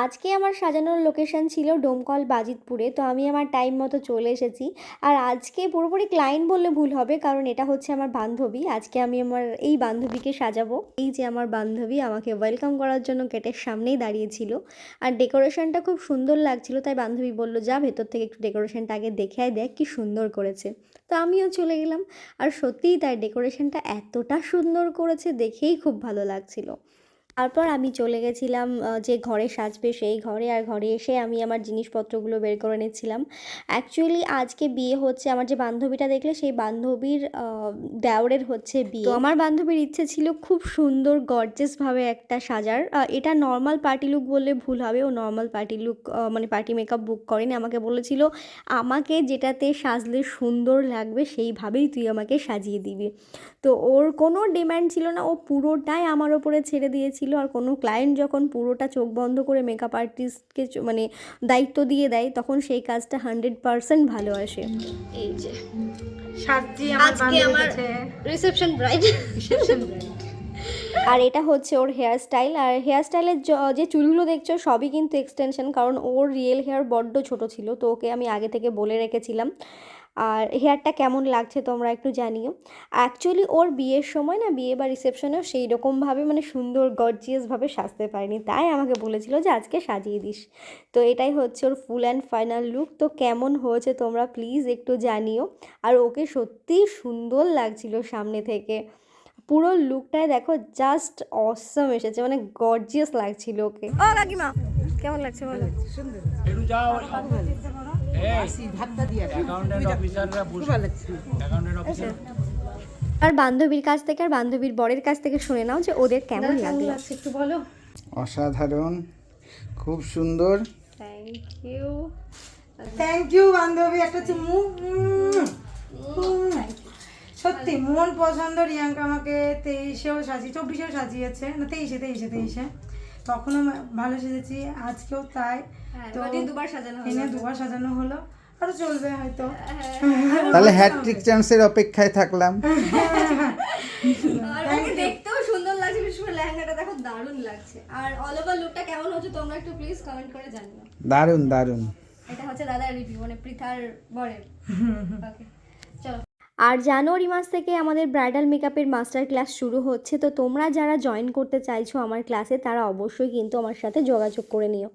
আজকে আমার সাজানোর লোকেশন ছিল ডোমকল বাজিতপুরে। তো আমি আমার টাইম মতো চলে এসেছি। আর আজকে পুরোপুরি ক্লায়েন্ট বললে ভুল হবে, কারণ এটা হচ্ছে আমার বান্ধবী। আজকে আমি আমার এই বান্ধবীকে সাজাবো। এই যে আমার বান্ধবী আমাকে ওয়েলকাম করার জন্য গেটের সামনেই দাঁড়িয়েছিল। আর ডেকোরেশনটা খুব সুন্দর লাগছিল, তাই বান্ধবী বলল, যা ভেতর থেকে একটু ডেকোরেশনটা আগে দেখে আয়, দেখ কি সুন্দর করেছে। তো আমিও চলে গেলাম। আর সত্যিই তাই, ডেকোরেশনটা এতটা সুন্দর করেছে, দেখেই খুব ভালো লাগছিল। তারপর আমি চলে গেছিলাম যে ঘরে সাজবে সেই ঘরে। আর ঘরে এসে আমি আমার জিনিসপত্রগুলো বের করে নিচ্ছিলাম। অ্যাকচুয়ালি আজকে বিয়ে হচ্ছে, আমার যে বান্ধবীটা দেখলে সেই বান্ধবীর দেওরের হচ্ছে বিয়ে। তো আমার বান্ধবীর ইচ্ছে ছিল খুব সুন্দর গর্জিয়াসভাবে একটা সাজার। এটা নর্মাল পার্টি লুক বললে ভুল হবে, ও নর্মাল পার্টি লুক মানে পার্টি মেকআপ বুক করেনি। আমাকে বলেছিল আমাকে যেটাতে সাজলে সুন্দর লাগবে সেইভাবেই তুই আমাকে সাজিয়ে দিবি। তো ওর কোনো ডিম্যান্ড ছিল না, ও পুরোটাই আমার ওপরে ছেড়ে দিয়েছিল। আর কোনো ক্লায়েন্ট যখন পুরোটা চোখ বন্ধ করে মেকআপ আর্টিস্টকে মানে দায়িত্ব দিয়ে দেয়, তখন সেই কাজটা 100% ভালো আসে। এই যে সাজি আমার বান্ধবীর কাছে রিসেপশন ব্রাইড। Reception bride. আর এটা হচ্ছে ওর হেয়ার স্টাইল। আর হেয়ার স্টাইলের যে চুলগুলো দেখছো সবই কিন্তু এক্সটেনশন, কারণ ওর রিয়েল হেয়ার বড্ড ছোট ছিল। তো ওকে আমি আগে থেকে বলে রেখেছিলাম। আর হেয়ারটা কেমন লাগছে তোমরা একটু জানিও। অ্যাকচুয়ালি ওর বিয়ের সময় না, বিয়ে বা রিসেপশনেও সেই রকমভাবে মানে সুন্দর গর্জিয়াসভাবে সাজতে পারেনি, তাই আমাকে বলেছিল যে আজকে সাজিয়ে দিস। তো এটাই হচ্ছে ওর ফুল অ্যান্ড ফাইনাল লুক। তো কেমন হয়েছে তোমরা প্লিজ একটু জানিও। আর ওকে সত্যিই সুন্দর লাগছিল সামনে থেকে। পুরো লুকটায় দেখো, জাস্ট অসম এসেছে, মানে গর্জিয়াস লাগছিল ওকে। ও কাকিমা, কেমন লাগছে বলো? সুন্দর। একটু যাও আসি ভাতটা দিয়ে অ্যাকাউন্টেন্ট অফিসাররা বসে অ্যাকাউন্টেন্ট অফিসার আর বান্ধবীর কাছ থেকে আর বান্ধবীর বরের কাছ থেকে শুনে নাও যে ওদের কেমন লাগলো। একটু বলো। অসাধারণ, খুব সুন্দর। Thank you. থ্যাংক ইউ বান্ধবী, একটা চুমু। সত্যি মন পছন্দ। রিয়াঙ্কা আমাকে 23-এও সাজিয়ে, 24-এও সাজিয়েছে, না 23-এ তখনও ভালো সেজেছি, আজকেও তাই। তো দুবার সাজানো হলো, আরো চলবে হয়তো। তাহলে হ্যাট্রিক চান্সের অপেক্ষায় থাকলাম। দেখতেও সুন্দর লাগছে, বিশেষ করে লেহেঙ্গাটা দেখো দারুণ লাগছে। আর অল ওভার লুকটা কেমন হচ্ছে তোমরা একটু প্লিজ কমেন্ট করে জানিও। দারুণ দারুণ। এটা হচ্ছে দাদার রিভিউ, মানে পৃথার বরের। ওকে, চলো। আর জানুয়ারি মাস থেকে আমাদের ব্রাইডাল মেকআপের মাস্টার ক্লাস শুরু হচ্ছে। তো তোমরা যারা জয়েন করতে চাইছো আমার ক্লাসে, তারা অবশ্যই কিন্তু আমার সাথে যোগাযোগ করে নিও।